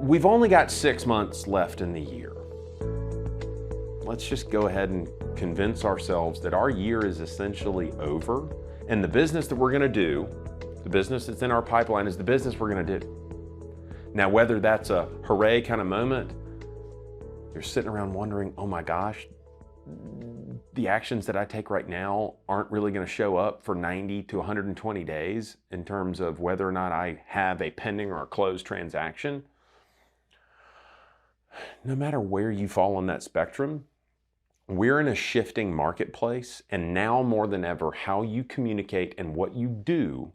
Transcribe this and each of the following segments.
We've only got 6 months left in the year. Let's just go ahead and convince ourselves that our year is essentially over, and the business that we're gonna do, the business that's in our pipeline, is the business we're gonna do. Now, whether that's a hooray kind of moment, you're sitting around wondering, oh my gosh, the actions that I take right now aren't really gonna show up for 90 to 120 days in terms of whether or not I have a pending or a closed transaction. No matter where you fall on that spectrum, we're in a shifting marketplace, and now more than ever, how you communicate and what you do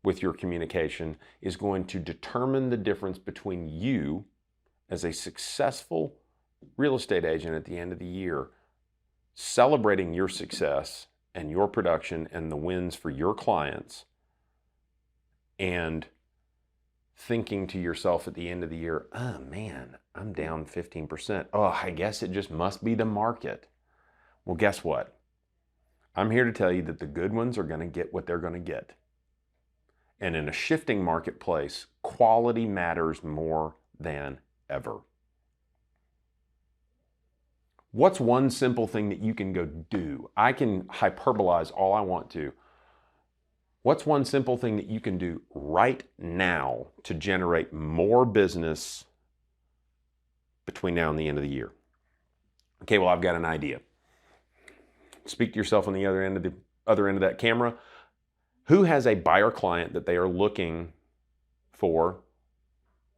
with your communication is going to determine the difference between you as a successful real estate agent at the end of the year, celebrating your success and your production and the wins for your clients, and thinking to yourself at the end of the year, oh man, I'm down 15%. Oh, I guess it just must be the market. Well, guess what? I'm here to tell you that the good ones are going to get what they're going to get. And in a shifting marketplace, quality matters more than ever. What's one simple thing that you can go do? I can hyperbolize all I want to. What's one simple thing that you can do right now to generate more business between now and the end of the year? Okay, well, I've got an idea. Speak to yourself on the other end of that camera. Who has a buyer client that they are looking for,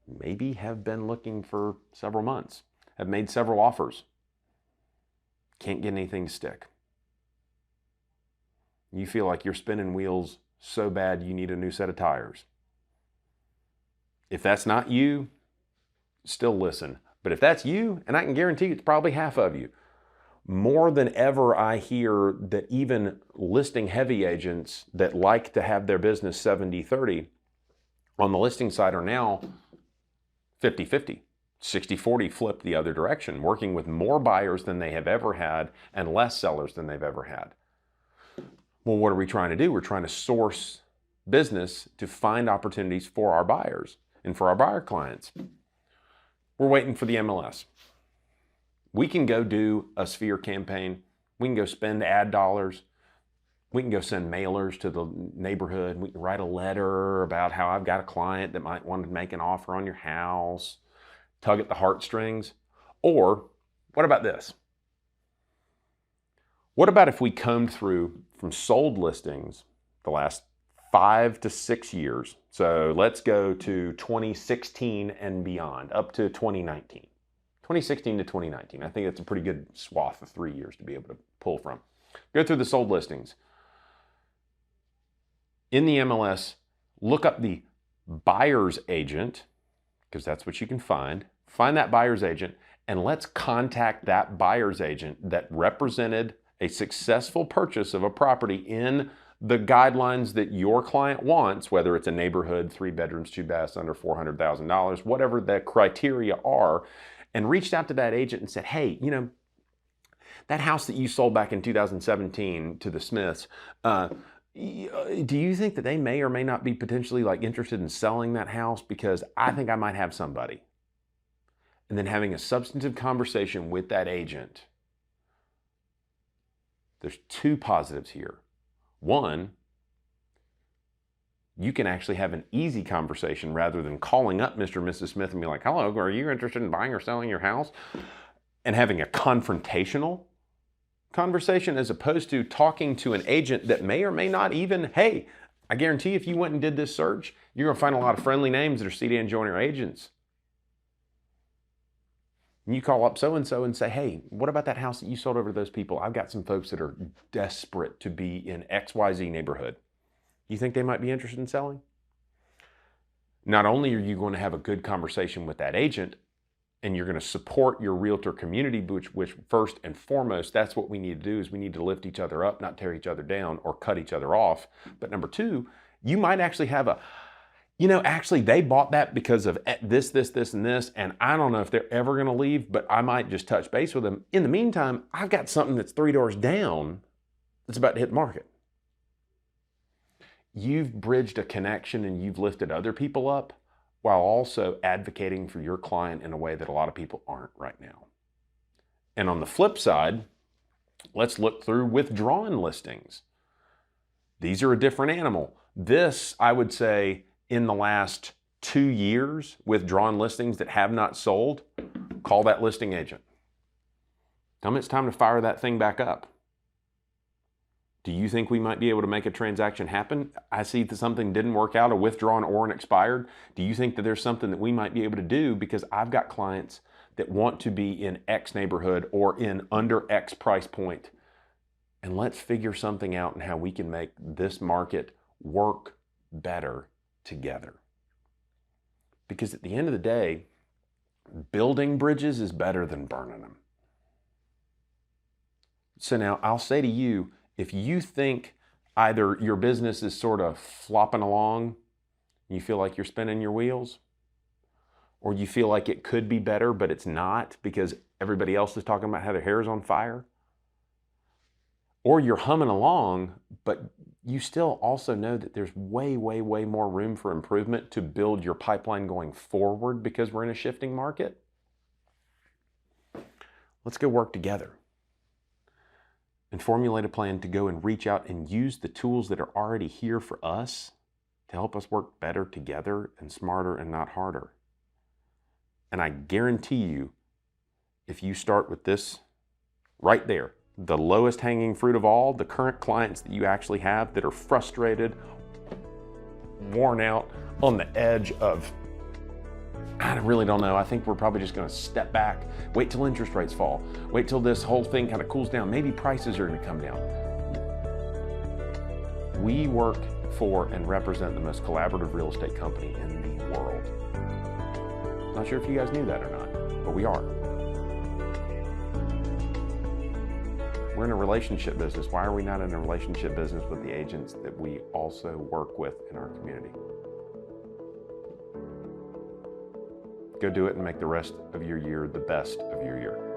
maybe have been looking for several months, have made several offers, can't get anything to stick? You feel like you're spinning wheels so bad you need a new set of tires. If that's not you, still listen. But if that's you, and I can guarantee it's probably half of you, more than ever I hear that even listing heavy agents that like to have their business 70-30 on the listing side are now 50-50, 60-40 flipped the other direction, working with more buyers than they have ever had and less sellers than they've ever had. Well, what are we trying to do? We're trying to source business to find opportunities for our buyers and for our buyer clients. We're waiting for the MLS. We can go do a Sphere campaign. We can go spend ad dollars. We can go send mailers to the neighborhood. We can write a letter about how I've got a client that might want to make an offer on your house, tug at the heartstrings. Or what about this? What about if we combed through from sold listings the last 5 to 6 years? So let's go to 2016 and beyond, up to 2019. 2016 to 2019. I think that's a pretty good swath of 3 years to be able to pull from. Go through the sold listings. In the MLS, look up the buyer's agent, because that's what you can find. Find that buyer's agent, and let's contact that buyer's agent that represented a successful purchase of a property in the guidelines that your client wants, whether it's a neighborhood, 3 bedrooms, 2 baths, under $400,000, whatever the criteria are, and reached out to that agent and said, hey, you know, that house that you sold back in 2017 to the Smiths, do you think that they may or may not be potentially like interested in selling that house? Because I think I might have somebody. And then having a substantive conversation with that agent. There's 2 positives here. One, you can actually have an easy conversation rather than calling up Mr. and Mrs. Smith and be like, hello, are you interested in buying or selling your house? And having a confrontational conversation as opposed to talking to an agent that may or may not even, hey, I guarantee if you went and did this search, you're going to find a lot of friendly names that are CDN Joiner agents. And you call up so-and-so and say, hey, what about that house that you sold over to those people? I've got some folks that are desperate to be in XYZ neighborhood. You think they might be interested in selling? Not only are you going to have a good conversation with that agent, and you're going to support your realtor community, which first and foremost, that's what we need to do, is we need to lift each other up, not tear each other down or cut each other off. But number 2, you might actually have a, you know, actually they bought that because of this, and this, and I don't know if they're ever going to leave, but I might just touch base with them. In the meantime, I've got something that's 3 doors down that's about to hit the market. You've bridged a connection and you've lifted other people up. while also advocating for your client in a way that a lot of people aren't right now. And on the flip side, let's look through withdrawn listings. These are a different animal. This, I would say, in the last 2 years, withdrawn listings that have not sold, call that listing agent. Tell them it's time to fire that thing back up. Do you think we might be able to make a transaction happen? I see that something didn't work out, a withdrawn or an expired. Do you think that there's something that we might be able to do? Because I've got clients that want to be in X neighborhood or in under X price point. And let's figure something out and how we can make this market work better together. Because at the end of the day, building bridges is better than burning them. So now I'll say to you, if you think either your business is sort of flopping along, you feel like you're spinning your wheels, or you feel like it could be better, but it's not because everybody else is talking about how their hair is on fire, or you're humming along, but you still also know that there's way, way, way more room for improvement to build your pipeline going forward because we're in a shifting market, let's go work together and formulate a plan to go and reach out and use the tools that are already here for us to help us work better together and smarter and not harder. And I guarantee you, if you start with this right there, the lowest hanging fruit of all, the current clients that you actually have that are frustrated, worn out, on the edge of, I really don't know. I think we're probably just going to step back, wait till interest rates fall, wait till this whole thing kind of cools down. Maybe prices are going to come down. We work for and represent the most collaborative real estate company in the world. Not sure if you guys knew that or not, but we are. We're in a relationship business. Why are we not in a relationship business with the agents that we also work with in our community? Go do it and make the rest of your year the best of your year.